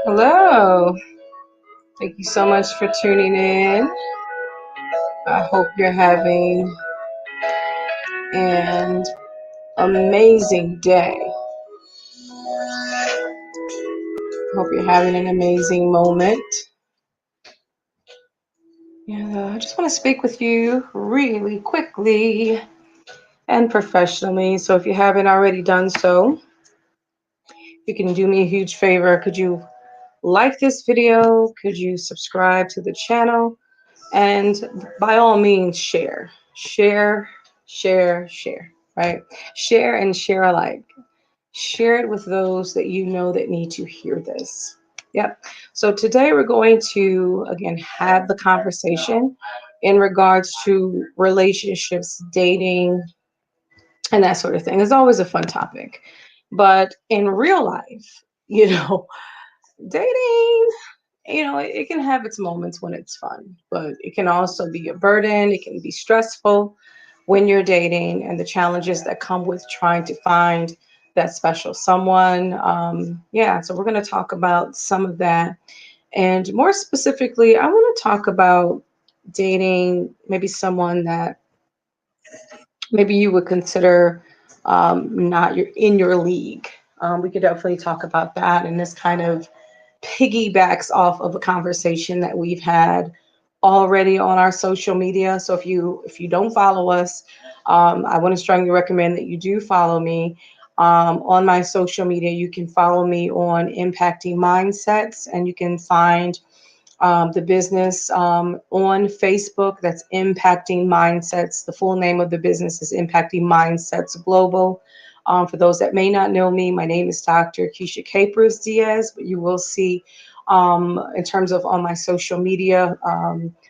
Hello. Thank you so much for tuning in. I hope you're having an amazing day. Hope you're having an amazing moment. And I just want to speak with you really quickly and professionally. So if you haven't already done so, you can do me a huge favor. Could you like this video? Could you subscribe to the channel? And by all means, share. Share, right? Share and share alike. Share it with those that you know that need to hear this. Yep. So today we're going to, again, have the conversation in regards to relationships, dating, and that sort of thing. It's always a fun topic. But in real life, dating, it can have its moments when it's fun, but it can also be a burden. It can be stressful when you're dating and the challenges that come with trying to find that special someone. Yeah, so we're going to talk about some of that. And more specifically, I want to talk about dating maybe someone that maybe you would consider not in your league. We could definitely talk about that, and this kind of piggybacks off of a conversation that we've had already on our social media. So if you don't follow us, I want to strongly recommend that you do follow me on my social media. You can follow me on Impacting Mindsets, and you can find the business on Facebook. That's Impacting Mindsets. The full name of the business is Impacting Mindsets Global. For those that may not know me, my name is Dr. Keisha Capers Diaz, but you will see in terms of on my social media,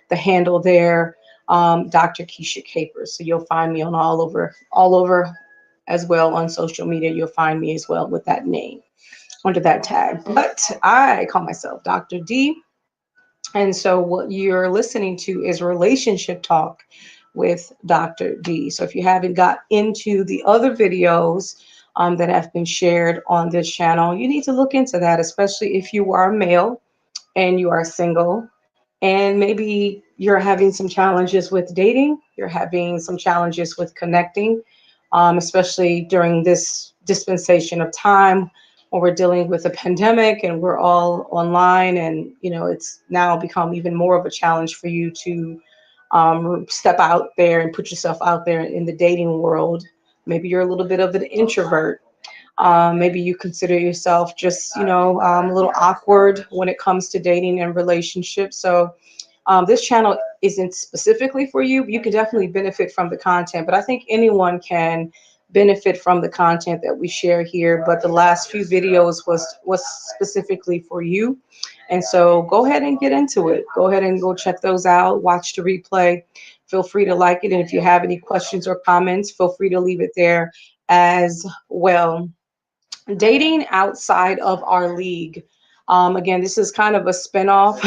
the handle there, Dr. Keisha Capers. So you'll find me on all over as well on social media. You'll find me as well with that name under that tag. But I call myself Dr. D. And so what you're listening to is Relationship Talk with Dr. D. So if you haven't got into the other videos that have been shared on this channel, you need to look into that, especially if you are a male and you are single and maybe you're having some challenges with dating, you're having some challenges with connecting, especially during this dispensation of time when we're dealing with a pandemic and we're all online, and it's now become even more of a challenge for you to step out there and put yourself out there in the dating world. Maybe you're a little bit of an introvert. Maybe you consider yourself just, a little awkward when it comes to dating and relationships. So this channel isn't specifically for you. You can definitely benefit from the content, but I think anyone can benefit from the content that we share here. But the last few videos was specifically for you. And so go ahead and get into it. Go ahead and go check those out. Watch the replay. Feel free to like it. And if you have any questions or comments, feel free to leave it there as well. Dating outside of our league. Again, this is kind of a spinoff,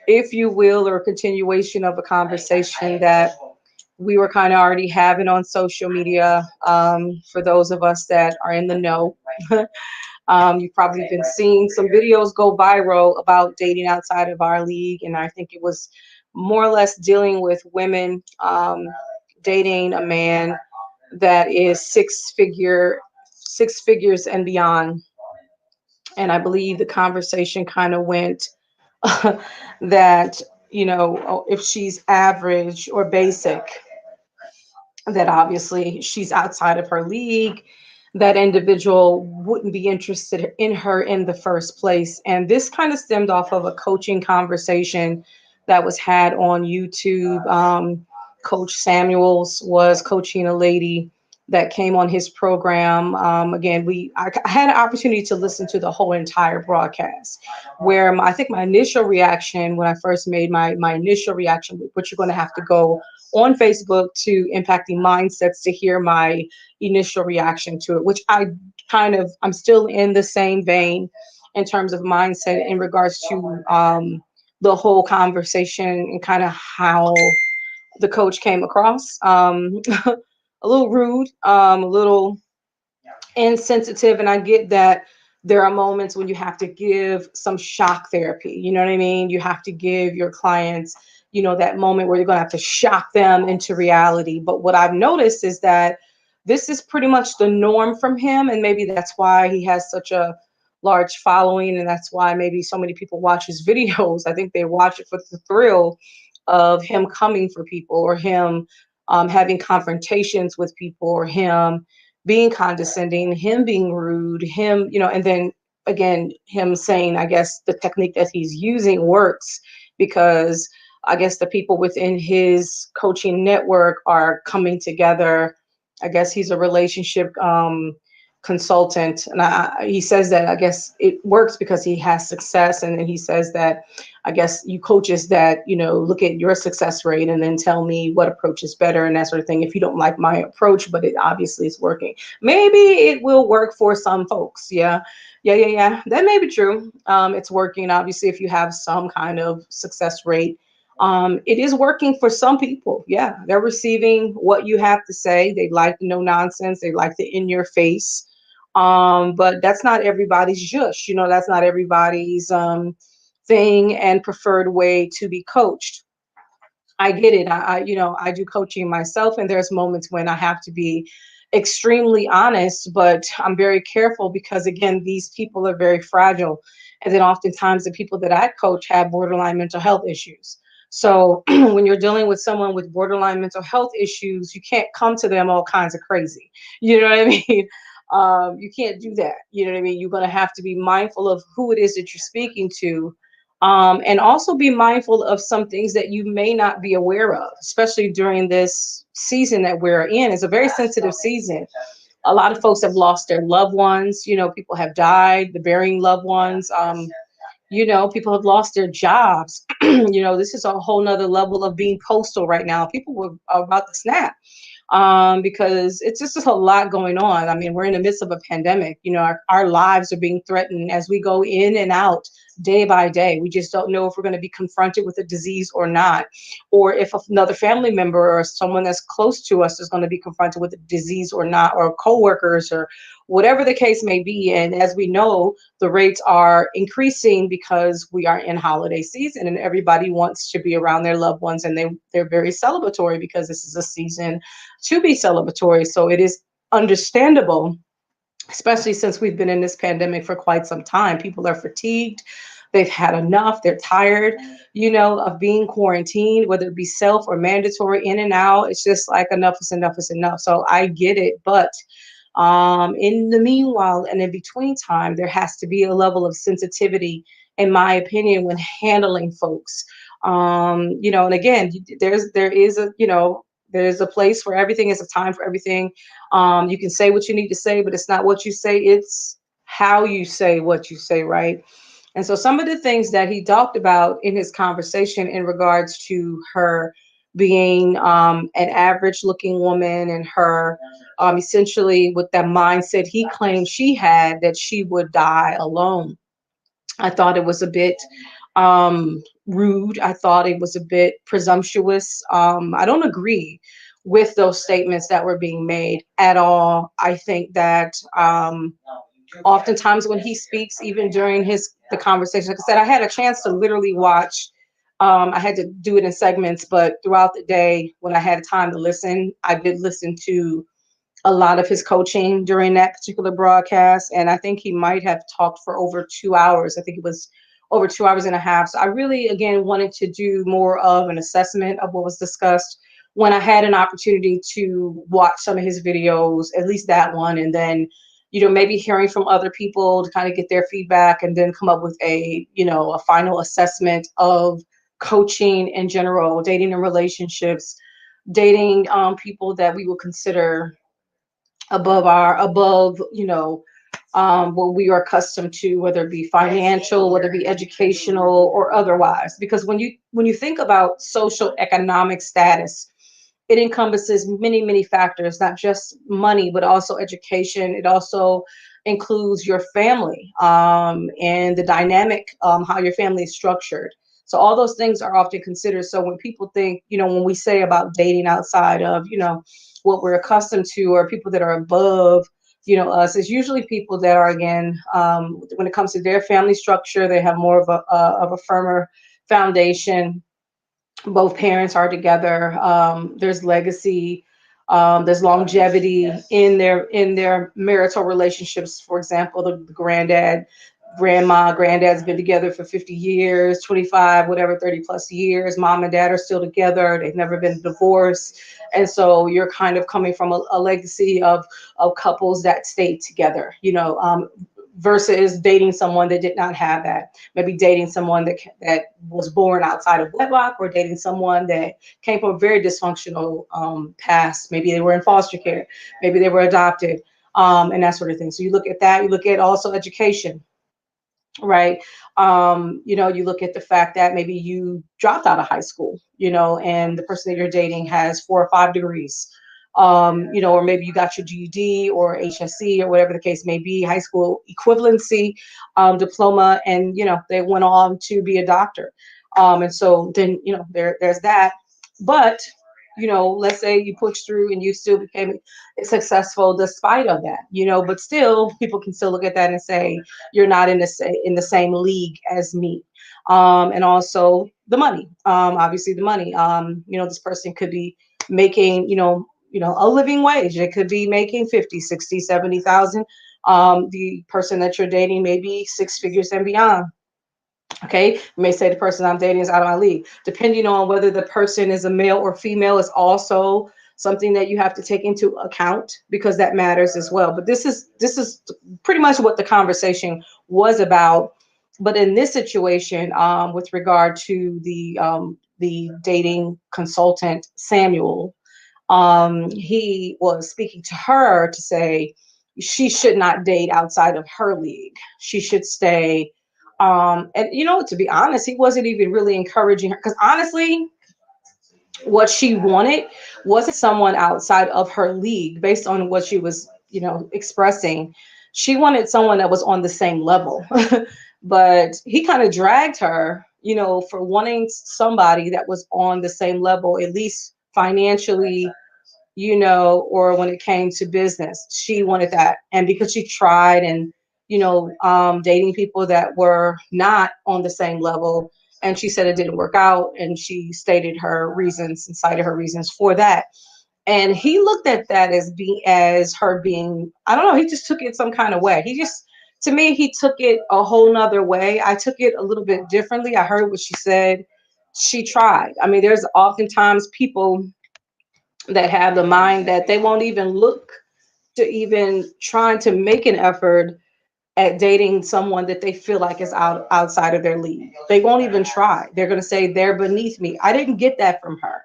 if you will, or a continuation of a conversation that we were kind of already having on social media. For those of us that are in the know, you've probably been seeing some videos go viral about dating outside of our league. And I think it was more or less dealing with women dating a man that is six figures and beyond. And I believe the conversation kind of went that, if she's average or basic, that obviously she's outside of her league, that individual wouldn't be interested in her in the first place. And this kind of stemmed off of a coaching conversation that was had on YouTube. Coach Samuels was coaching a lady that came on his program. Again, I had an opportunity to listen to the whole entire broadcast, where I think my initial reaction when I first made my initial reaction, which you're going to have to go on Facebook to Impacting Mindsets to hear my initial reaction to it, which I'm still in the same vein in terms of mindset in regards to the whole conversation and kind of how the coach came across. A little rude, a little insensitive, and I get that There are moments when you have to give some shock therapy. You know what I mean? You have to give your clients, that moment where you're going to have to shock them into reality. But what I've noticed is that this is pretty much the norm from him. And maybe that's why he has such a large following. And that's why maybe so many people watch his videos. I think they watch it for the thrill of him coming for people, or him having confrontations with people, or him being condescending, him being rude, him, and then again, him saying, I guess the technique that he's using works because I guess the people within his coaching network are coming together. I guess he's a relationship consultant, and he says that I guess it works because he has success, and then he says that I guess you coaches that look at your success rate and then tell me what approach is better and that sort of thing. If you don't like my approach, but it obviously is working, maybe it will work for some folks. Yeah, yeah. That may be true. It's working obviously if you have some kind of success rate. It is working for some people. Yeah, they're receiving what you have to say. They like the no nonsense. They like the in your face. But that's not everybody's jush. That's not everybody's thing and preferred way to be coached. I get it. I do coaching myself, and there's moments when I have to be extremely honest, but I'm very careful because again, these people are very fragile. And then oftentimes the people that I coach have borderline mental health issues. So when you're dealing with someone with borderline mental health issues, you can't come to them all kinds of crazy. You know what I mean? You can't do that. You know what I mean? You're going to have to be mindful of who it is that you're speaking to, and also be mindful of some things that you may not be aware of, especially during this season that we're in. It's a very sensitive season. A lot of folks have lost their loved ones. People have died, the burying loved ones. People have lost their jobs. This is a whole nother level of being postal right now. People were about to snap because it's just a lot going on. I mean, we're in the midst of a pandemic. Our lives are being threatened as we go in and out day by day. We just don't know if we're going to be confronted with a disease or not, or if another family member or someone that's close to us is going to be confronted with a disease or not, or coworkers, or whatever the case may be. And as we know, the rates are increasing because we are in holiday season and everybody wants to be around their loved ones, and they're very celebratory because this is a season to be celebratory. So it is understandable, especially since we've been in this pandemic for quite some time. People are fatigued. They've had enough. They're tired, of being quarantined, whether it be self or mandatory, in and out. It's just like enough is enough is enough. So I get it. But in the meanwhile and in between time, there has to be a level of sensitivity, in my opinion, when handling folks. And again, there's a place for everything. Is a time for everything. You can say what you need to say, but it's not what you say, it's how you say what you say, right? And so some of the things that he talked about in his conversation in regards to her being an average looking woman, and her essentially with that mindset he claimed she had, that she would die alone. I thought it was a bit rude. I thought it was a bit presumptuous. I don't agree with those statements that were being made at all. I think that oftentimes when he speaks, even during the conversation, like I said, I had a chance to literally watch. I had to do it in segments, but throughout the day, when I had time to listen, I did listen to a lot of his coaching during that particular broadcast. And I think he might have talked for over 2 hours. I think it was over 2 hours and a half. So I really, again, wanted to do more of an assessment of what was discussed when I had an opportunity to watch some of his videos, at least that one. And then, maybe hearing from other people to kind of get their feedback, and then come up with a final assessment of coaching in general, dating and relationships, dating people that we would consider above what we are accustomed to, whether it be financial, whether it be educational or otherwise. Because when you think about social economic status, it encompasses many, many factors, not just money, but also education. It also includes your family, and the dynamic, how your family is structured. So all those things are often considered. So when people think, when we say about dating outside of, what we're accustomed to, or people that are above, us. It's usually people that are, again, when it comes to their family structure, they have more of a firmer foundation. Both parents are together. There's legacy. There's longevity in their marital relationships. For example, the granddad, grandma, granddad's been together for 50 years, 25, whatever, 30 plus years. Mom and dad are still together. They've never been divorced. And so you're kind of coming from a legacy of couples that stayed together, versus dating someone that did not have that. Maybe dating someone that was born outside of wedlock, or dating someone that came from a very dysfunctional past. Maybe they were in foster care, maybe they were adopted, and that sort of thing. So you look at that. You look at also education, right? You look at the fact that maybe you dropped out of high school, and the person that you're dating has 4 or 5 degrees, or maybe you got your GED or HSC or whatever the case may be, high school equivalency diploma, and they went on to be a doctor. And so then there's that. But let's say you pushed through and you still became successful despite of that, but still people can still look at that and say you're not in the same league as me. And also the money, obviously the money, this person could be making, a living wage. It could be making 50, 60, 70,000. The person that you're dating may be 6 figures and beyond. Okay, you may say the person I'm dating is out of my league. Depending on whether the person is a male or female is also something that you have to take into account, because that matters as well. But this is pretty much what the conversation was about. But in this situation, with regard to the dating consultant Samuel, he was speaking to her to say she should not date outside of her league. She should stay. And to be honest, he wasn't even really encouraging her, because honestly, what she wanted wasn't someone outside of her league. Based on what she was, expressing, she wanted someone that was on the same level. But he kind of dragged her, for wanting somebody that was on the same level, at least financially, or when it came to business. She wanted that. And because she tried and, dating people that were not on the same level, and she said it didn't work out, and she stated her reasons and cited her reasons for that. And he looked at that as her being, I don't know, he just took it some kind of way. To me, he took it a whole nother way. I took it a little bit differently. I heard what she said. She tried. I mean, there's oftentimes people that have the mind that they won't even look to even trying to make an effort at dating someone that they feel like is outside of their league. They won't even try. They're going to say they're beneath me. I didn't get that from her.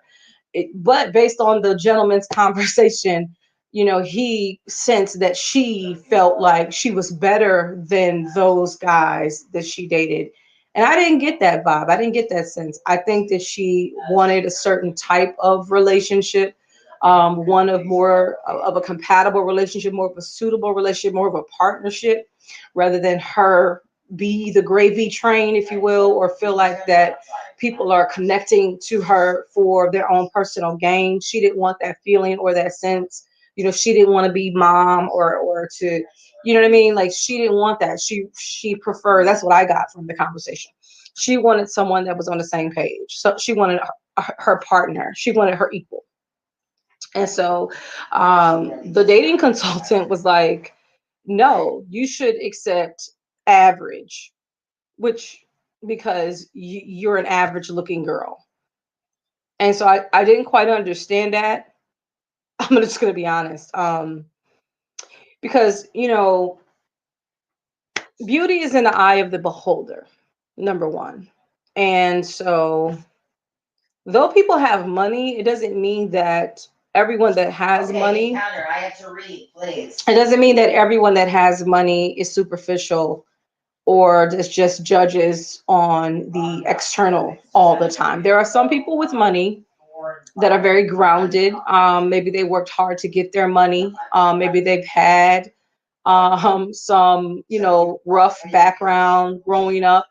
But based on the gentleman's conversation, he sensed that she felt like she was better than those guys that she dated. And I didn't get that vibe. I didn't get that sense. I think that she wanted a certain type of relationship, one of more of a compatible relationship, more of a suitable relationship, more of a partnership, rather than her be the gravy train, if you will, or feel like that people are connecting to her for their own personal gain. She didn't want that feeling or that sense. She didn't want to be mom or to, you know what I mean? Like, she didn't want that. She preferred, that's what I got from the conversation. She wanted someone that was on the same page. So she wanted her partner. She wanted her equal. And so the dating consultant was like, no, you should accept average, which, because you're an average looking girl. And so I didn't quite understand that. I'm just going to be honest. Because, beauty is in the eye of the beholder, number one. And so, though people have money, it doesn't mean that everyone that has money, Counter, I have to read, please. it doesn't mean that everyone that has money is superficial or just judges on the external all the time. There are some people with money that are very grounded. Maybe they worked hard to get their money. Maybe they've had some, rough background growing up.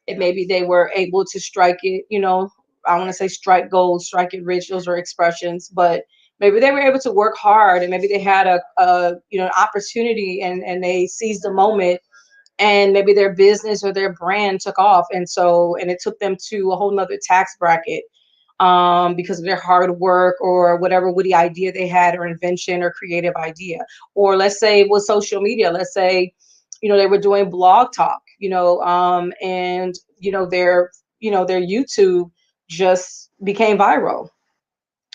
And maybe they were able to strike it, I want to say strike gold, strike it rich. Those are expressions. But Maybe they were able to work hard, and maybe they had an opportunity, and they seized the moment, and maybe their business or their brand took off, and it took them to a whole nother tax bracket, because of their hard work or whatever witty idea they had, or invention or creative idea. Or let's say with social media, let's say, they were doing blog talk, and their YouTube just became viral,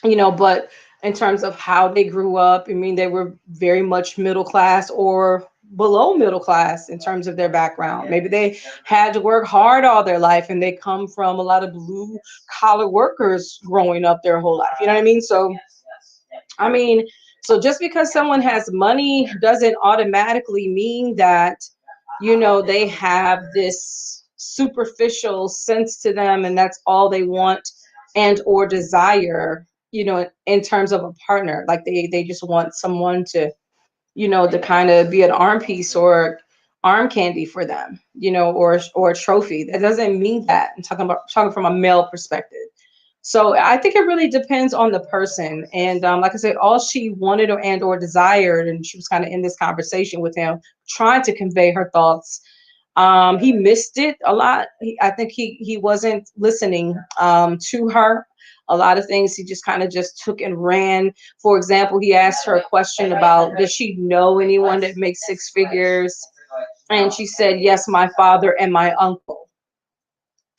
but in terms of how they grew up, I mean, they were very much middle class or below middle class in terms of their background. Maybe they had to work hard all their life, and they come from a lot of blue collar workers growing up their whole life. You know what I mean? So, I mean, so just because someone has money doesn't automatically mean that, they have this superficial sense to them, and that's all they want and or desire, in terms of a partner. Like they just want someone to kind of be an arm piece or arm candy for them, or a trophy. That doesn't mean that. I'm talking from a male perspective. So I think it really depends on the person. And like I said, all she wanted or desired, and she was kind of in this conversation with him, trying to convey her thoughts. He missed it a lot. I think he wasn't listening to her. A lot of things he just kind of just took and ran. For example, he asked her a question about, does she know anyone that makes six figures? And she said, yes, my father and my uncle.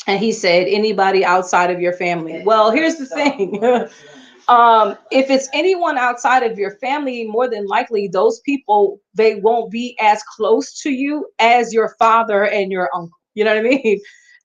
And he said, anybody outside of your family? Well, here's the thing. If it's anyone outside of your family, more than likely those people, they won't be as close to you as your father and your uncle. You know what I mean?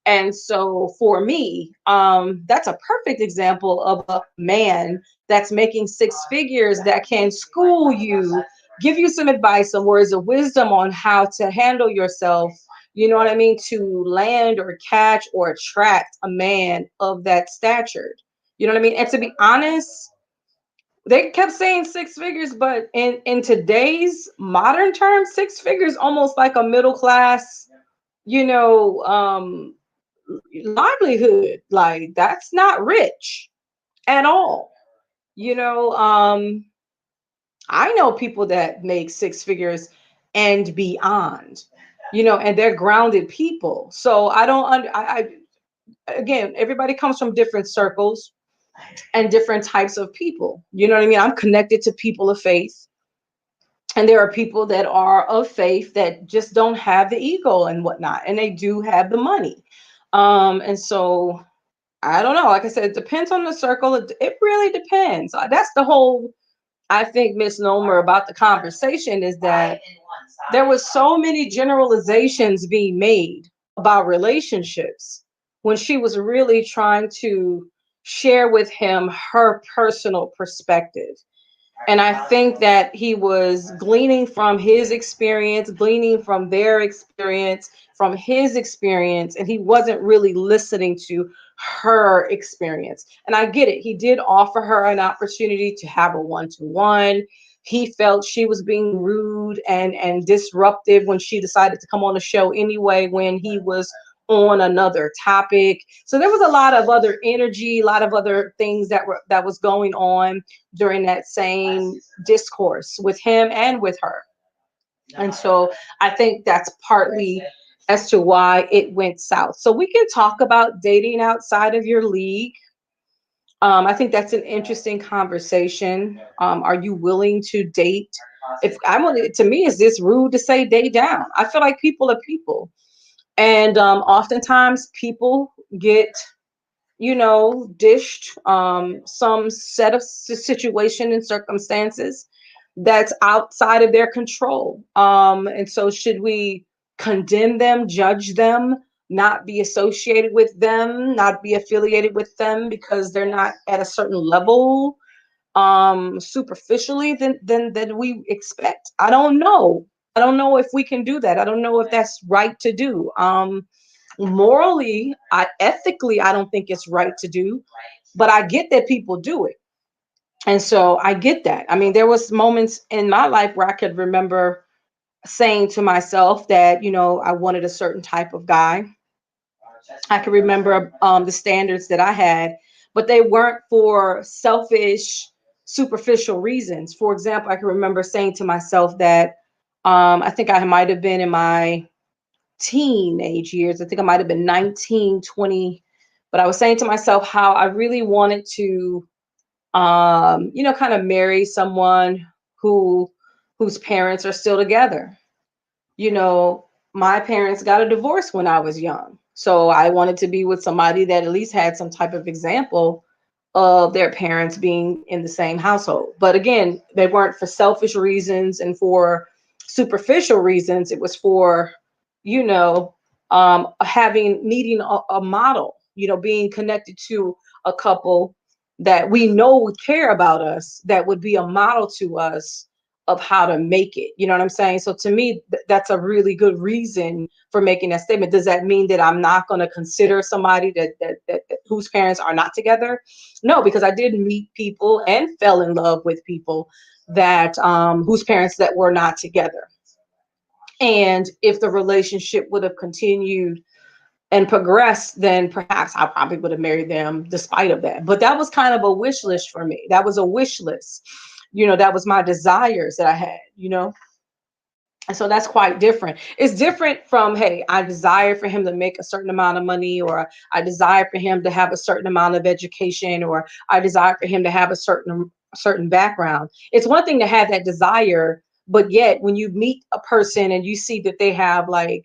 And so for me, that's a perfect example of a man that's making six figures that can school you, give you some advice, some words of wisdom on how to handle yourself. You know what I mean? To land or catch or attract a man of that stature. You know what I mean? And to be honest, they kept saying six figures, but in today's modern terms, six figures almost like a middle class, you know, um, livelihood. Like that's not rich at all. You know, I know people that make six figures and beyond. And they're grounded people. So I don't. Again, everybody comes from different circles and different types of people. You know what I mean? I'm connected to people of faith, and there are people that are of faith that just don't have the ego and whatnot, and they do have the money. And so I don't know. Like I said, it depends on the circle. It really depends. That's the whole, I think, misnomer about the conversation, is that there was so many generalizations being made about relationships when she was really trying to share with him her personal perspective. And I think that he was gleaning from his experience, gleaning from their experience, from his experience, and he wasn't really listening to her experience. And I get it. He did offer her an opportunity to have a one-to-one. He felt she was being rude and disruptive when she decided to come on the show anyway, when he was on another topic. So there was a lot of other energy, a lot of other things that was going on during that same discourse with him and with her. And so I think that's partly as to why it went south. So we can talk about dating outside of your league. I think that's an interesting conversation. Are you willing to date? If I'm to me, is this rude to say date down? I feel like people are people. And oftentimes people get, dished some set of situation and circumstances that's outside of their control. And so should we condemn them, judge them, not be associated with them, not be affiliated with them because they're not at a certain level, superficially than we expect? I don't know. I don't know if we can do that. I don't know if that's right to do. Morally, ethically, I don't think it's right to do, but I get that people do it. And so I get that. I mean, there was moments in my life where I could remember saying to myself that, I wanted a certain type of guy. I can remember the standards that I had, but they weren't for selfish superficial reasons. For example, I can remember saying to myself that I think I might have been in my teenage years. I think I might have been 19, 20, but I was saying to myself how I really wanted to, kind of marry someone who whose parents are still together. You know, my parents got a divorce when I was young. So I wanted to be with somebody that at least had some type of example of their parents being in the same household. But again, they weren't for selfish reasons and for superficial reasons. It was for, you know, having needing a model, being connected to a couple that we know would care about us, that would be a model to us of how to make it. You know what I'm saying? So to me, that's a really good reason for making that statement. Does that mean that I'm not going to consider somebody that whose parents are not together? No, because I did meet people and fell in love with people that whose parents that were not together. And if the relationship would have continued and progressed, then perhaps I probably would have married them despite of that. But that was kind of a wish list for me. That was a wish list. That was my desires that I had. And so that's quite different. It's different from, hey, I desire for him to make a certain amount of money, or I desire for him to have a certain amount of education, or I desire for him to have a certain background. It's one thing to have that desire, but yet when you meet a person and you see that they have like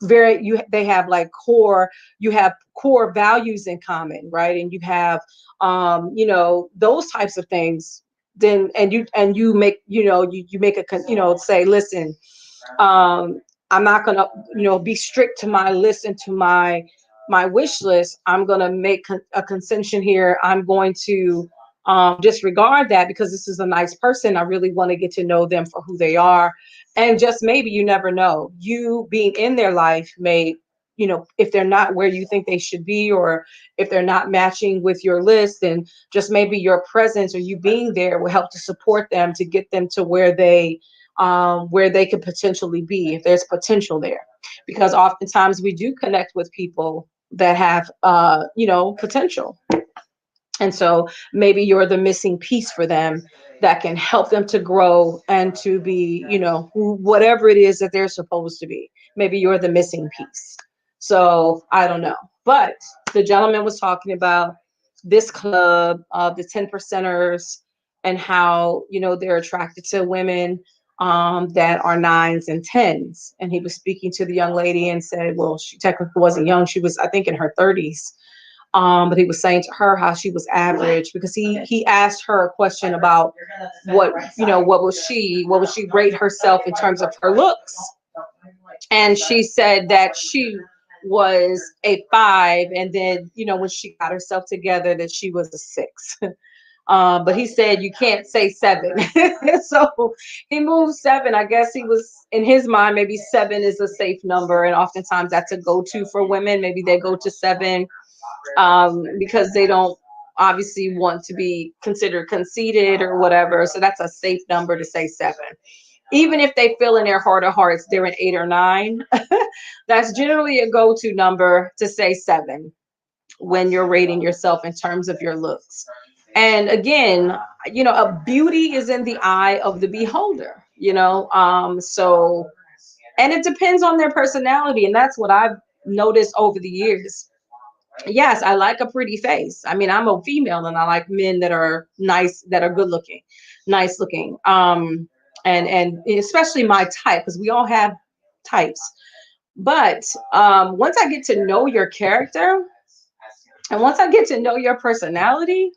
they have like core values in common, right? And you have those types of things, then and you make you make say, listen, I'm not gonna be strict to my list and to my wish list. I'm gonna make a concession here. I'm going to disregard that because this is a nice person. I really want to get to know them for who they are. And just maybe, you never know, you being in their life may, if they're not where you think they should be, or if they're not matching with your list, then just maybe your presence or you being there will help to support them to get them to where they could potentially be, if there's potential there. Because oftentimes we do connect with people that have potential. And so maybe you're the missing piece for them that can help them to grow and to be, whatever it is that they're supposed to be. Maybe you're the missing piece. So I don't know. But the gentleman was talking about this club of the 10 percenters and how, they're attracted to women that are nines and tens. And he was speaking to the young lady and said, well, she technically wasn't young. She was, I think, in her 30s. But he was saying to her how she was average, because he asked her a question about what would she rate herself in terms of her looks, and she said that she was a 5, and then when she got herself together that she was a 6. But he said you can't say 7. So he moved 7. I guess he was, in his mind, maybe 7 is a safe number, and oftentimes that's a go-to for women. Maybe they go to 7 because they don't obviously want to be considered conceited or whatever. So that's a safe number to say 7. Even if they feel in their heart of hearts they're an 8 or 9, that's generally a go-to number to say 7 when you're rating yourself in terms of your looks. And again, a beauty is in the eye of the beholder, so, and it depends on their personality. And that's what I've noticed over the years. Yes, I like a pretty face. I mean, I'm a female and I like men that are nice, that are good looking, nice looking. And especially my type, because we all have types. But once I get to know your character and once I get to know your personality,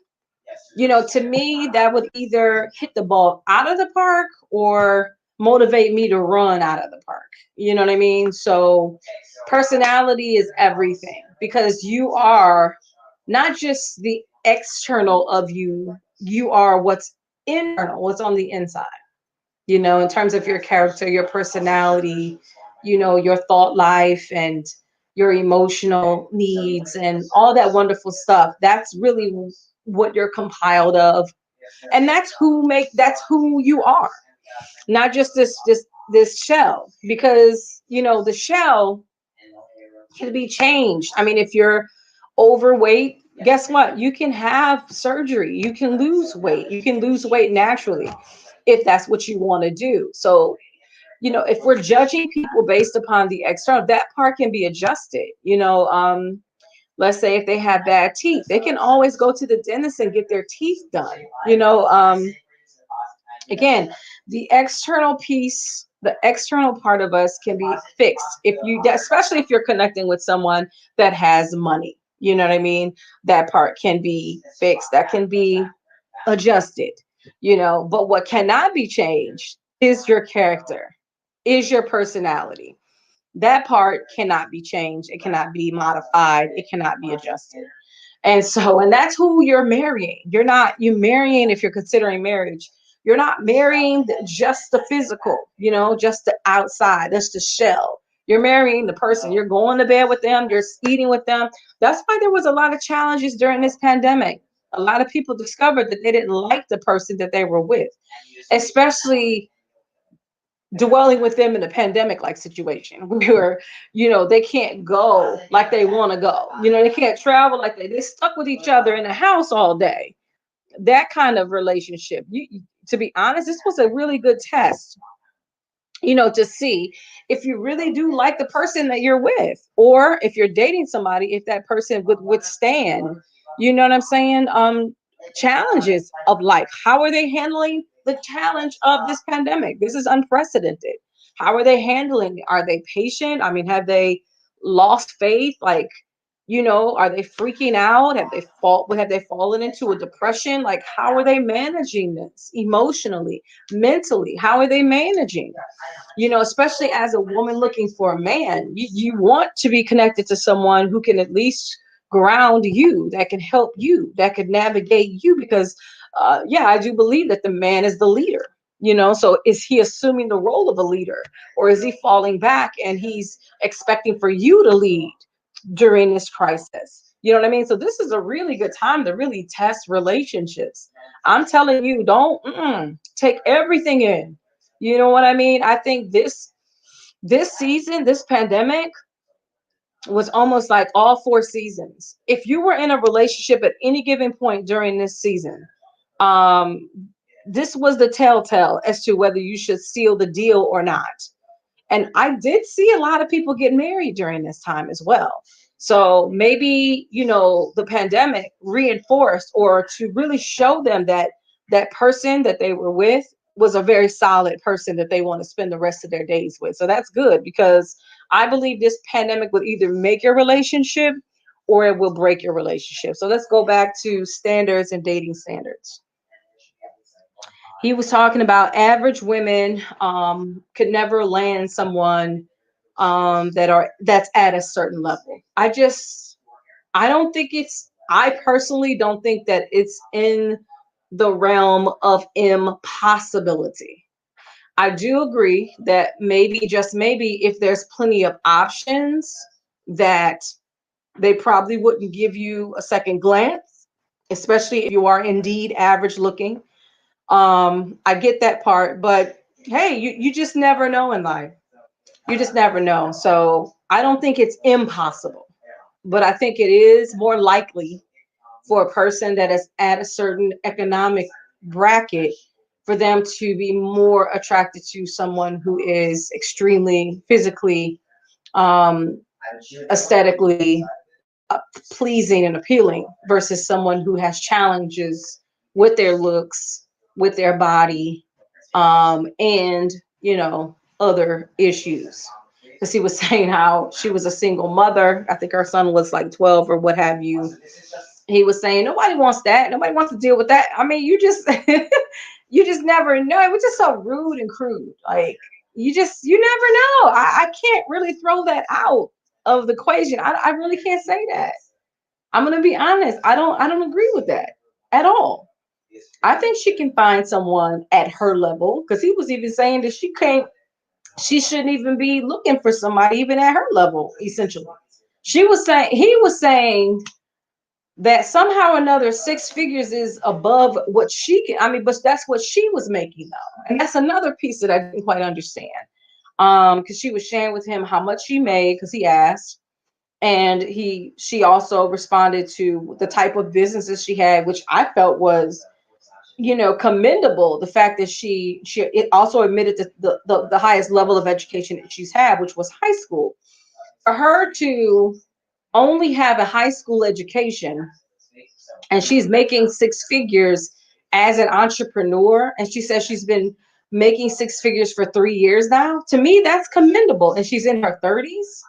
to me, that would either hit the ball out of the park or motivate me to run out of the park. You know what I mean? So personality is everything, because you are not just the external of you, you are what's internal, what's on the inside, in terms of your character, your personality, your thought life and your emotional needs and all that wonderful stuff. That's really what you're compiled of. And that's who you are. Not just this shell, because the shell can be changed. I mean, if you're overweight, guess what? You can have surgery. You can lose weight. You can lose weight naturally if that's what you want to do. So, if we're judging people based upon the external, that part can be adjusted. Let's say if they have bad teeth, they can always go to the dentist and get their teeth done. Again, the external piece, the external part of us can be fixed if especially if you're connecting with someone that has money. You know what I mean? That part can be fixed. That can be adjusted. But what cannot be changed is your character, is your personality. That part cannot be changed. It cannot be modified. It cannot be adjusted. And that's who you're marrying. You're marrying, if you're considering marriage, you're not marrying just the physical, just the outside. That's the shell. You're marrying the person. You're going to bed with them. You're eating with them. That's why there was a lot of challenges during this pandemic. A lot of people discovered that they didn't like the person that they were with, especially dwelling with them in a pandemic like situation where they can't go like they want to go, they can't travel like they stuck with each other in the house all day. That kind of relationship, to be honest, this was a really good test, to see if you really do like the person that you're with, or if you're dating somebody, if that person would withstand, what I'm saying, challenges of life. How are they handling the challenge of this pandemic? This is unprecedented. How are they handling it? Are they patient? I mean, have they lost faith? Like, are they freaking out? Have they fallen into a depression? Like, how are they managing this emotionally, mentally? How are they managing? Especially as a woman looking for a man, you want to be connected to someone who can at least ground you, that can help you, that could navigate you, because yeah, I do believe that the man is the leader. So is he assuming the role of a leader, or is he falling back and he's expecting for you to lead during this crisis? You know what I mean? So this is a really good time to really test relationships. I'm telling you, don't take everything in. You know what I mean? I think this season, this pandemic, was almost like all four seasons. If you were in a relationship at any given point during this season, um, this was the telltale as to whether you should seal the deal or not. And I did see a lot of people get married during this time as well. So maybe, the pandemic reinforced, or to really show them that that person that they were with was a very solid person that they want to spend the rest of their days with. So that's good, because I believe this pandemic will either make your relationship or it will break your relationship. So let's go back to standards and dating standards. He was talking about average women could never land someone that's at a certain level. I don't think I personally don't think that it's in the realm of impossibility. I do agree that maybe, just maybe, if there's plenty of options, that they probably wouldn't give you a second glance, especially if you are indeed average looking. I get that part, but hey, you just never know in life. You just never know. So I don't think it's impossible, but I think it is more likely for a person that is at a certain economic bracket for them to be more attracted to someone who is extremely physically, um, aesthetically pleasing and appealing, versus someone who has challenges with their looks, with their body, and other issues. Because he was saying how she was a single mother. I think her son was like 12 or what have you. He was saying nobody wants that. Nobody wants to deal with that. I mean, you just you just never know. It was just so rude and crude. Like, you never know. I can't really throw that out of the equation. I really can't say that. I'm gonna be honest. I don't agree with that at all. I think she can find someone at her level, because he was even saying that she shouldn't even be looking for somebody even at her level, essentially. He was saying that somehow or another 6 figures is above what she can. I mean, but that's what she was making though. And that's another piece that I didn't quite understand. Because she was sharing with him how much she made, because he asked. And she also responded to the type of businesses she had, which I felt was, commendable. The fact that she it also admitted that the highest level of education that she's had, which was high school. For her to only have a high school education, and she's making six figures as an entrepreneur, and she says she's been making six figures for 3 years now. To me, that's commendable. And she's in her 30s.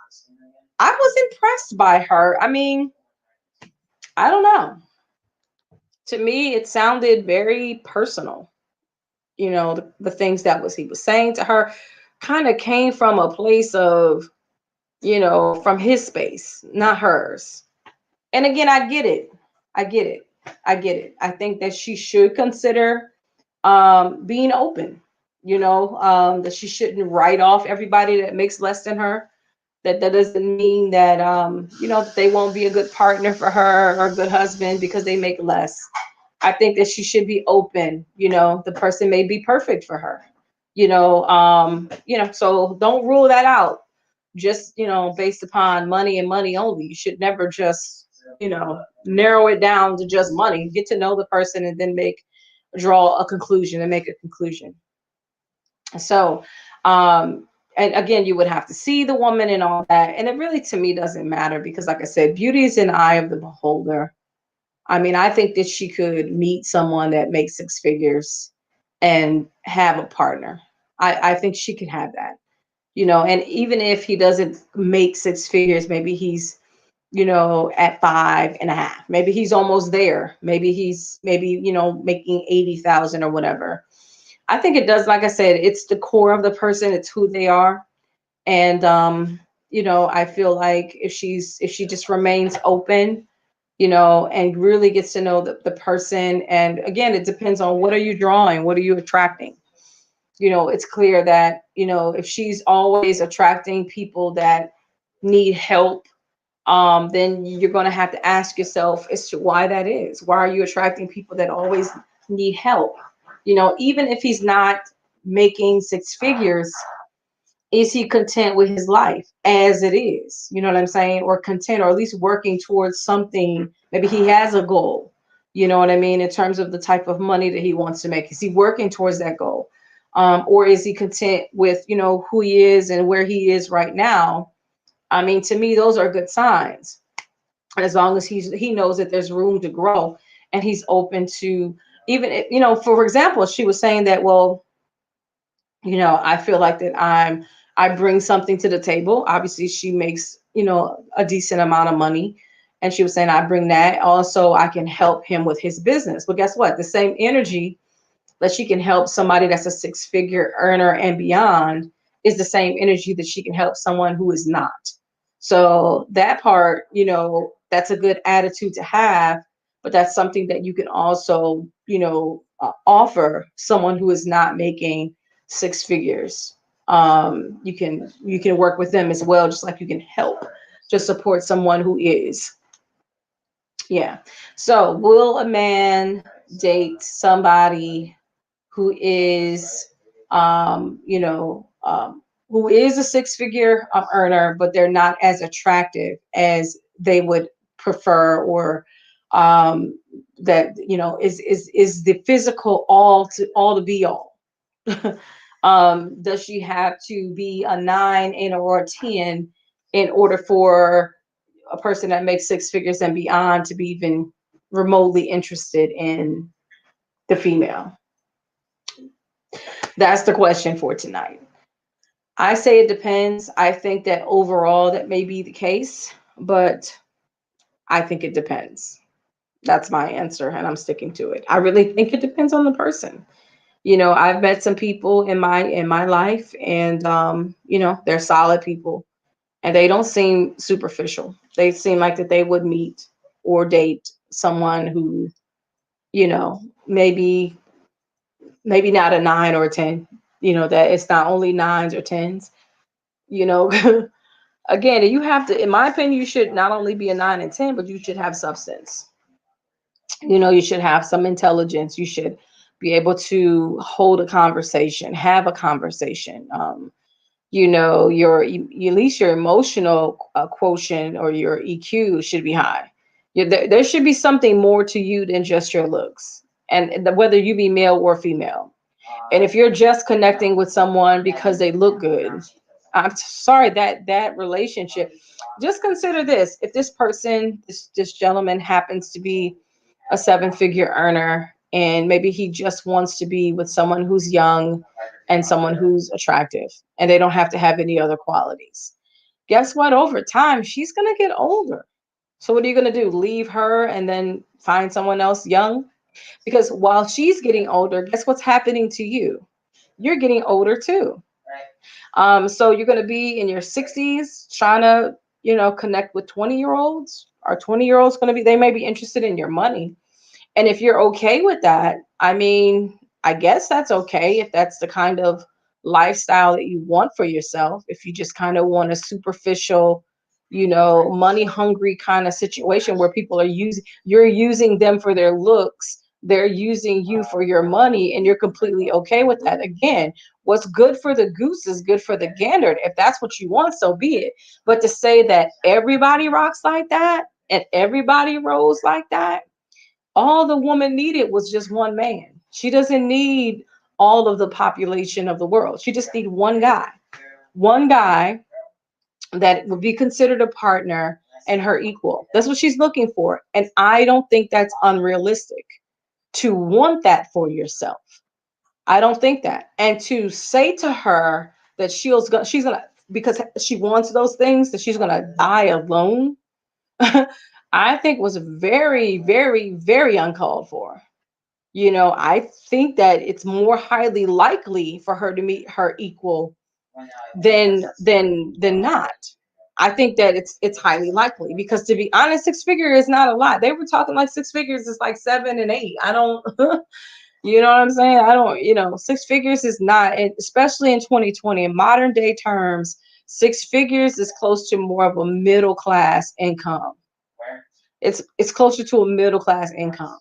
I was impressed by her. I mean, I don't know. To me, it sounded very personal. The things that he was saying to her kind of came from a place of, from his space, not hers. And again, I get it. I get it. I get it. I think that she should consider being open, that she shouldn't write off everybody that makes less than her. That doesn't mean that, that they won't be a good partner for her or a good husband because they make less. I think that she should be open. The person may be perfect for her. So don't rule that out just, based upon money and money only. You should never just, narrow it down to just money. Get to know the person and then draw a conclusion and make a conclusion. So, and again, you would have to see the woman and all that. And it really, to me, doesn't matter because, like I said, beauty is in the eye of the beholder. I mean, I think that she could meet someone that makes six figures and have a partner. I think she could have that, and even if he doesn't make six figures, maybe he's, at 5.5, maybe he's almost there. Maybe he's making 80,000 or whatever. I think it does. Like I said, it's the core of the person. It's who they are. And, I feel like if she just remains open, and really gets to know the person. And again, it depends on what are you drawing? What are you attracting? It's clear that, if she's always attracting people that need help, then you're going to have to ask yourself as to why that is. Why are you attracting people that always need help? Even if he's not making six figures, is he content with his life as it is? You know what I'm saying? Or content, or at least working towards something. Maybe he has a goal, you know what I mean, in terms of the type of money that he wants to make. Is he working towards that goal? Or is he content with, who he is and where he is right now? I mean, to me, those are good signs. And as long as he knows that there's room to grow and he's open to, even if, for example, she was saying that, well, I feel like that I bring something to the table. Obviously, she makes, a decent amount of money. And she was saying, I bring that. Also, I can help him with his business. But guess what? The same energy that she can help somebody that's a six-figure earner and beyond is the same energy that she can help someone who is not. So that part, that's a good attitude to have. But that's something that you can also, offer someone who is not making six figures. You can work with them as well, just like you can help just support someone who is. Yeah. So will a man date somebody who is, who is a six-figure earner, but they're not as attractive as they would prefer, or that, is the physical all to be all? Does she have to be a 9 and or a 10 in order for a person that makes six figures and beyond to be even remotely interested in the female? That's the question for tonight. I say it depends. I think that overall that may be the case, but I think it depends. That's my answer, and I'm sticking to it. I really think it depends on the person. I've met some people in my life, and they're solid people, and they don't seem superficial. They seem like that they would meet or date someone who, maybe not a 9 or a 10, that it's not only nines or tens, you know. Again, you have to, in my opinion, you should not only be a 9 and 10, but you should have substance. You should have some intelligence. You should be able to hold a conversation, have a conversation. at least your emotional quotient or your EQ should be high. There should be something more to you than just your looks, and whether you be male or female. And if you're just connecting with someone because they look good, I'm sorry that that relationship. Just consider this: if this person, this gentleman, happens to be a seven-figure earner, and maybe he just wants to be with someone who's young and someone who's attractive, and they don't have to have any other qualities. Guess what? Over time, she's gonna get older. So what are you gonna do? Leave her and then find someone else young? Because while she's getting older, guess what's happening to you? You're getting older too. So you're going to be in your 60s trying to, connect with 20-year-olds. Or 20-year-olds going to be, they may be interested in your money. And if you're okay with that, I mean, I guess that's okay if that's the kind of lifestyle that you want for yourself. If you just kind of want a superficial, money hungry kind of situation where you're using them for their looks, they're using you for your money, and you're completely okay with that. Again, what's good for the goose is good for the gander. If that's what you want, so be it. But to say that everybody rocks like that and everybody rolls like that, all the woman needed was just one man. She doesn't need all of the population of the world. She just need one guy that would be considered a partner and her equal. That's what she's looking for. And I don't think that's unrealistic to want that for yourself. I don't think that. And to say to her that she's gonna, because she wants those things, that she's gonna die alone, I think was very, very, very uncalled for. I think that it's more highly likely for her to meet her equal than not. I think that it's highly likely, because to be honest, six figure is not a lot. They were talking like six figures is like 7 and 8. I don't, you know what I'm saying? I don't, six figures is not, especially in 2020, in modern day terms, six figures is close to more of a middle class income. It's closer to a middle class income.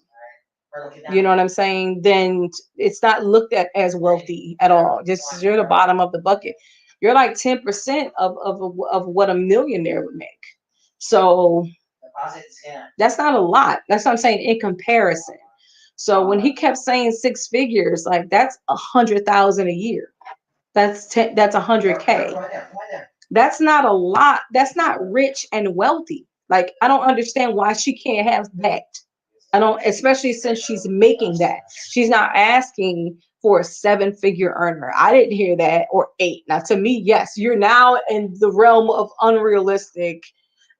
You know what I'm saying? Then it's not looked at as wealthy at all. Just you're the bottom of the bucket. You're like 10% of what a millionaire would make. So that's not a lot. That's what I'm saying in comparison. So when he kept saying six figures, like that's 100,000 a year. That's 100K. That's not a lot. That's not rich and wealthy. Like I don't understand why she can't have that. I don't, especially since she's making that. She's not asking for a seven-figure earner. I didn't hear that, or eight. Now, to me, yes, you're now in the realm of unrealistic.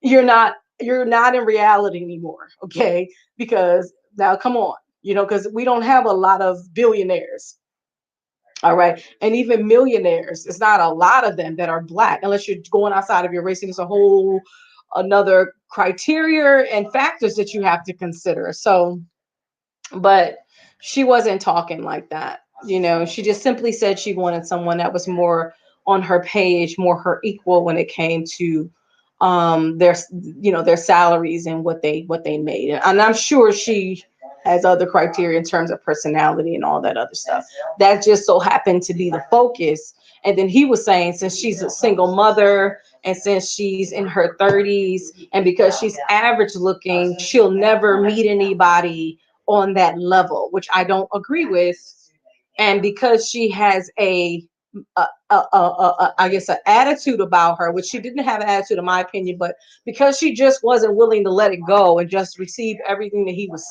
You're not in reality anymore, okay? Because now, come on, because we don't have a lot of billionaires. All right. And even millionaires, it's not a lot of them that are black, unless you're going outside of your race. And it's a whole another criteria and factors that you have to consider. So, but she wasn't talking like that. She just simply said she wanted someone that was more on her page, more her equal when it came to their salaries and what they made. And I'm sure she has other criteria in terms of personality and all that other stuff. That just so happened to be the focus. And then he was saying, since she's a single mother and since she's in her 30s and because she's average looking, she'll never meet anybody on that level, which I don't agree with. And because she has I guess an attitude about her, which she didn't have an attitude in my opinion, but because she just wasn't willing to let it go and just receive everything that he was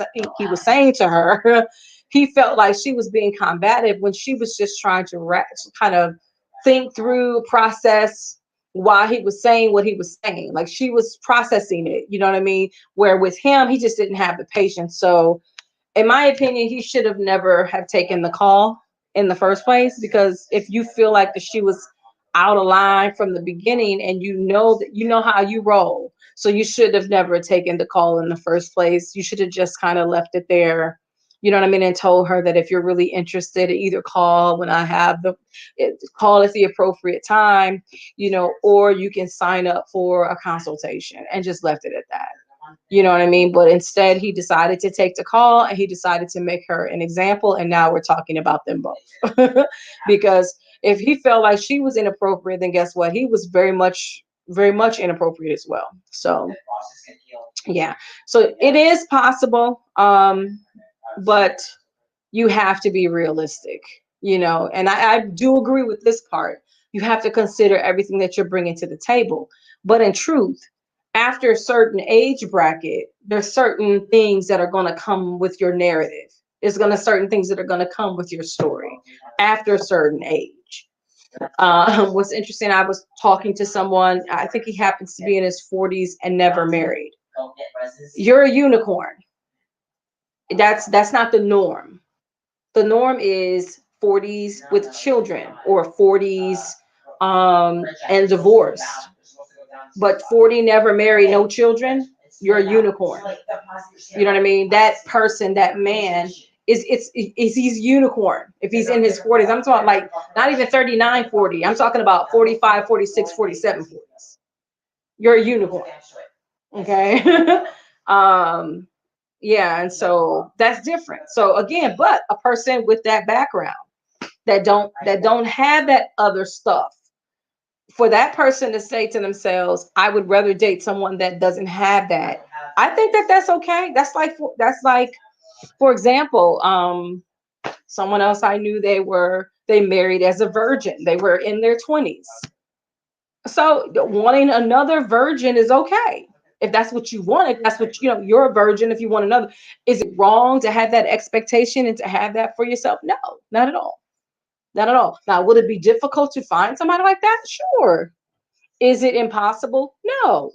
saying to her, he felt like she was being combative when she was just trying to kind of think through, process why he was saying what he was saying. Like she was processing it, you know what I mean? Where with him, he just didn't have the patience. So in my opinion, he should have never have taken the call in the first place, because if you feel like that she was out of line from the beginning, and that how you roll, so you should have never taken the call in the first place. You should have just kind of left it there, you know what I mean, and told her that if you're really interested, either call when I have call at the appropriate time, or you can sign up for a consultation, and just left it at that. You know what I mean? But instead, he decided to take the call, and he decided to make her an example. And now we're talking about them both because If he felt like she was inappropriate, then guess what? He was very much inappropriate as well. So yeah, so it is possible, but you have to be realistic, and I do agree with this part. You have to consider everything that you're bringing to the table. But in truth, after a certain age bracket, there's certain things that are going to come with your narrative. There's going to certain things that are going to come with your story after a certain age. What's interesting, I was talking to someone, I think he happens to be in his 40s and never married. You're a unicorn. That's not the norm. The norm is 40s with children, or 40s and divorced. But 40 never married, no children, you're a unicorn. You know what I mean? That person, that man is he's unicorn if he's in his 40s. I'm talking like not even 39, 40. I'm talking about 45, 46, 47, 40s. You're a unicorn. Okay. um yeah, and so that's different. So again, but a person with that background, that don't have that other stuff, for that person to say to themselves, I would rather date someone that doesn't have that, I think that that's okay. That's like for example, someone else I knew, they married as a virgin, they were in their 20s. So wanting another virgin is okay. If that's what you want, if that's what you're a virgin. If you want another, is it wrong to have that expectation and to have that for yourself? No, not at all. Not at all. Now, would it be difficult to find somebody like that? Sure. Is it impossible? No.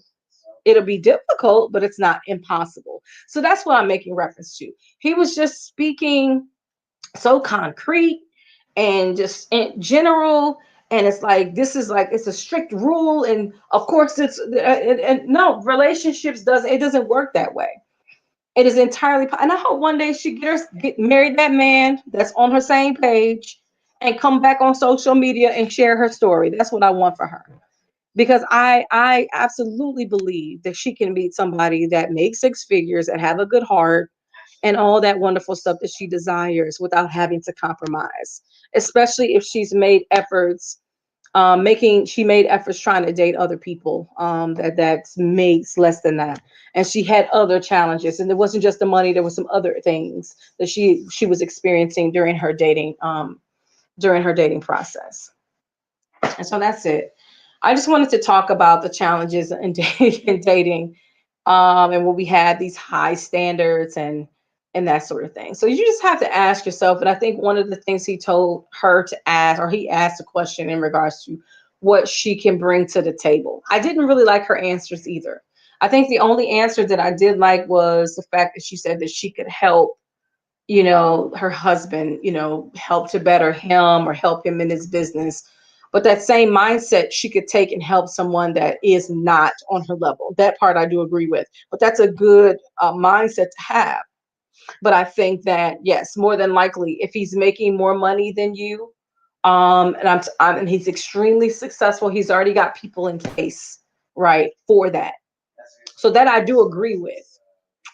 It'll be difficult, but it's not impossible. So that's what I'm making reference to. He was just speaking so concrete and just in general, and it's like this is like it's a strict rule, and of course and no, relationships doesn't work that way. It is entirely and I hope one day she get married that man that's on her same page, and come back on social media and share her story. That's what I want for her, because I absolutely believe that she can meet somebody that makes six figures, that have a good heart, and all that wonderful stuff that she desires without having to compromise, especially if she's made efforts, making she made efforts trying to date other people, that makes less than that, and she had other challenges, and it wasn't just the money, there was some other things that she was experiencing during her dating process. And so that's it. I just wanted to talk about the challenges in dating, and when we had these high standards and that sort of thing. So you just have to ask yourself. And I think one of the things he told her to ask, or he asked a question in regards to what she can bring to the table. I didn't really like her answers either. I think the only answer that I did like was the fact that she said that she could help, her husband, help to better him or help him in his business. But that same mindset she could take and help someone that is not on her level. That part I do agree with. But that's a good mindset to have. But I think that yes, more than likely, if he's making more money than you, and he's extremely successful, he's already got people in place, right, for that. So that I do agree with,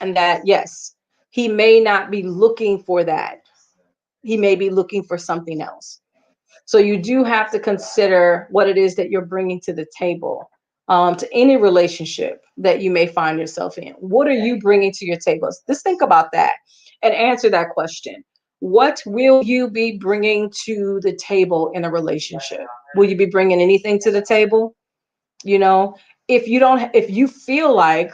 and that yes, he may not be looking for that. He may be looking for something else. So you do have to consider what it is that you're bringing to the table, to any relationship that you may find yourself in. What are you bringing to your table? Just think about that and answer that question. What will you be bringing to the table in a relationship? Will you be bringing anything to the table? You know, if you feel like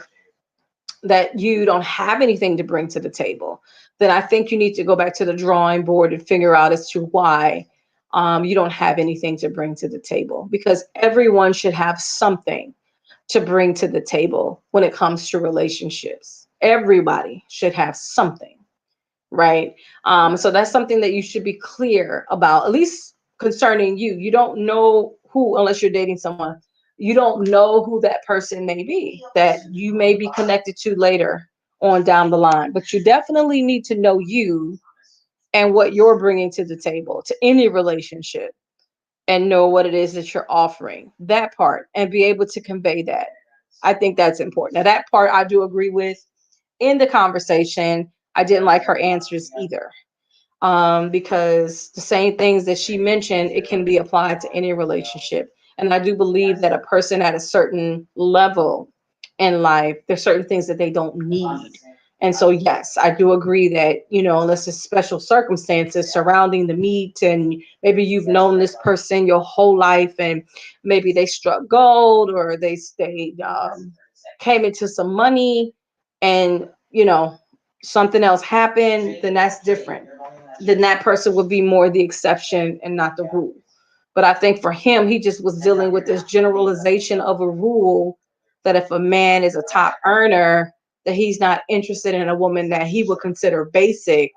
that you don't have anything to bring to the table, then I think you need to go back to the drawing board and figure out as to why you don't have anything to bring to the table. Because everyone should have something to bring to the table when it comes to relationships. Everybody should have something, right? So that's something that you should be clear about, at least concerning you. You don't know who, unless you're dating someone, you don't know who that person may be that you may be connected to later on down the line. But you definitely need to know you and what you're bringing to the table to any relationship, and know what it is that you're offering, that part, and be able to convey that. I think that's important. Now, that part I do agree with in the conversation. I didn't like her answers either. because the same things that she mentioned, it can be applied to any relationship. And I do believe that a person at a certain level in life, there's certain things that they don't need. And so, yes, I do agree that, unless it's special circumstances surrounding the meet, and maybe you've known this person your whole life, and maybe they struck gold, or they came into some money, and, something else happened, then that's different. Then that person would be more the exception and not the rule. But I think for him, he just was dealing with this generalization of a rule, that if a man is a top earner, that he's not interested in a woman that he would consider basic.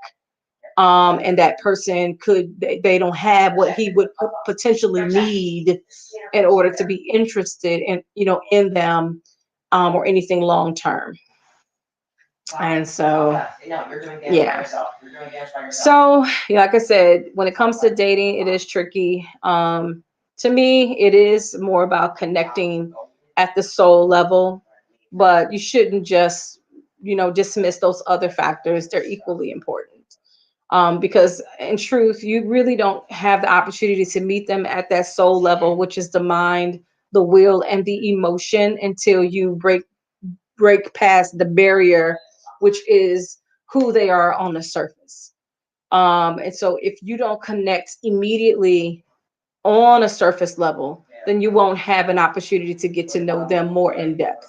And that person they don't have what he would potentially need in order to be interested in them, or anything long term. And so, yeah. So, yeah, like I said, when it comes to dating, it is tricky. To me, it is more about connecting at the soul level, but you shouldn't just, dismiss those other factors. They're equally important. Because in truth, you really don't have the opportunity to meet them at that soul level, which is the mind, the will, and the emotion, until you break past the barrier, which is who they are on the surface. And so if you don't connect immediately on a surface level, then you won't have an opportunity to get to know them more in depth.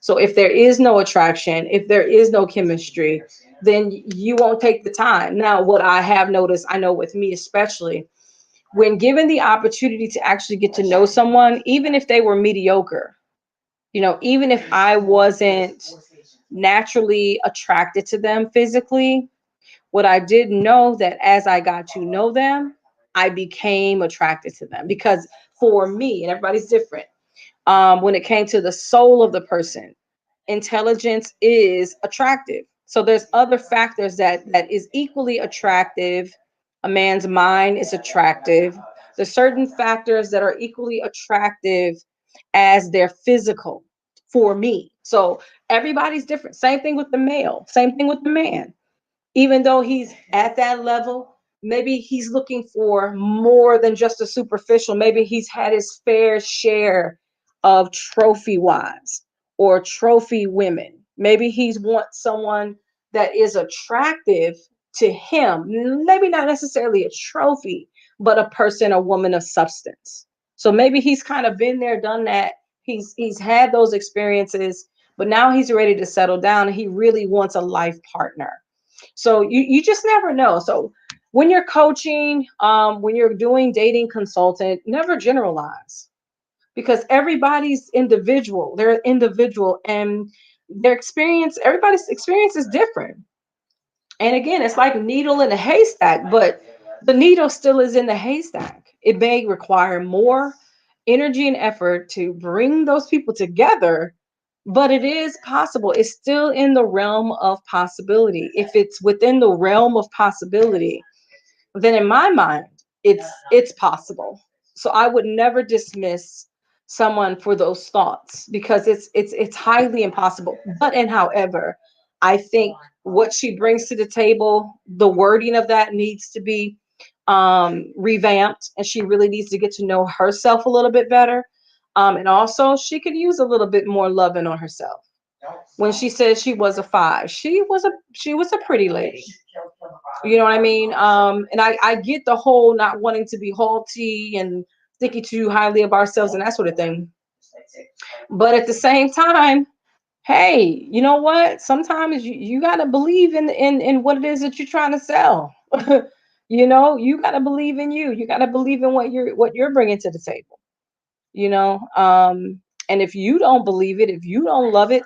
So if there is no attraction, if there is no chemistry, then you won't take the time. Now, what I have noticed, I know with me especially, when given the opportunity to actually get to know someone, even if they were mediocre, even if I wasn't naturally attracted to them physically, what I did know, that as I got to know them, I became attracted to them. Because for me, and everybody's different, when it came to the soul of the person, intelligence is attractive. So there's other factors that is equally attractive. A man's mind is attractive. There's certain factors that are equally attractive as their physical, for me. So everybody's different. Same thing with the male, same thing with the man. Even though he's at that level, maybe he's looking for more than just a superficial. Maybe he's had his fair share of trophy wives or trophy women. Maybe he's wants someone that is attractive to him, maybe not necessarily a trophy, but a person, a woman of substance. So maybe he's kind of been there, done that. He's had those experiences, but now he's ready to settle down, and he really wants a life partner. So you just never know. So when you're coaching, when you're doing dating consultant, never generalize, because everybody's individual. They're individual, and everybody's experience is different. And again, it's like needle in a haystack, but the needle still is in the haystack. It may require more energy and effort to bring those people together, but it is possible. It's still in the realm of possibility. If it's within the realm of possibility, then in my mind, it's possible. So I would never dismiss someone for those thoughts, because it's highly impossible. But and however, I think what she brings to the table, the wording of that needs to be revamped, and she really needs to get to know herself a little bit better. And also, she could use a little bit more loving on herself. When she said she was a five, she was a pretty lady. You know what I mean? And I get the whole not wanting to be haughty and thinking too highly of ourselves and that sort of thing. But at the same time, hey, you know what? Sometimes you gotta believe in what it is that you're trying to sell. You gotta believe in you. You gotta believe in what you're bringing to the table. You know, and if you don't believe it, if you don't love it,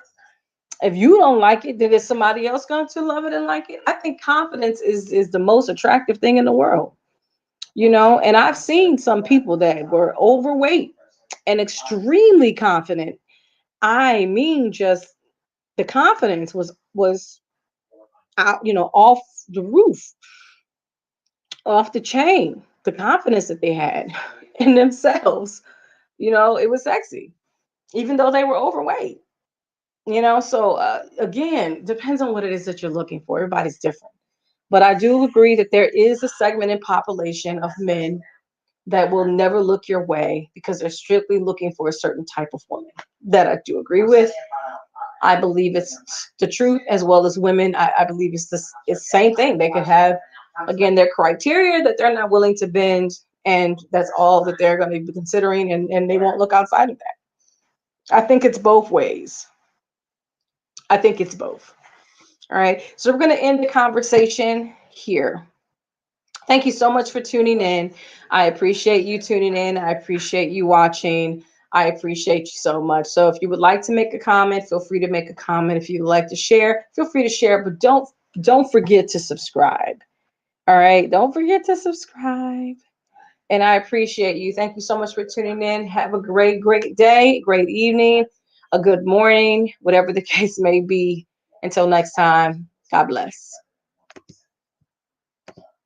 if you don't like it, then is somebody else going to love it and like it? I think confidence is the most attractive thing in the world. And I've seen some people that were overweight and extremely confident. I mean, just the confidence was out, off the roof, off the chain. The confidence that they had in themselves, it was sexy, even though they were overweight. So again, depends on what it is that you're looking for. Everybody's different. But I do agree that there is a segment in population of men that will never look your way because they're strictly looking for a certain type of woman. That I do agree with. I believe it's the truth, as well as women. I believe it's the same thing. They could have, again, their criteria that they're not willing to bend, and that's all that they're going to be considering, and they won't look outside of that. I think it's both ways. I think it's both. All right. So we're going to end the conversation here. Thank you so much for tuning in. I appreciate you tuning in. I appreciate you watching. I appreciate you so much. So if you would like to make a comment, feel free to make a comment. If you would like to share, feel free to share, but don't forget to subscribe. All right? Don't forget to subscribe. And I appreciate you. Thank you so much for tuning in. Have a great day, great evening, a good morning, whatever the case may be. Until next time, God bless.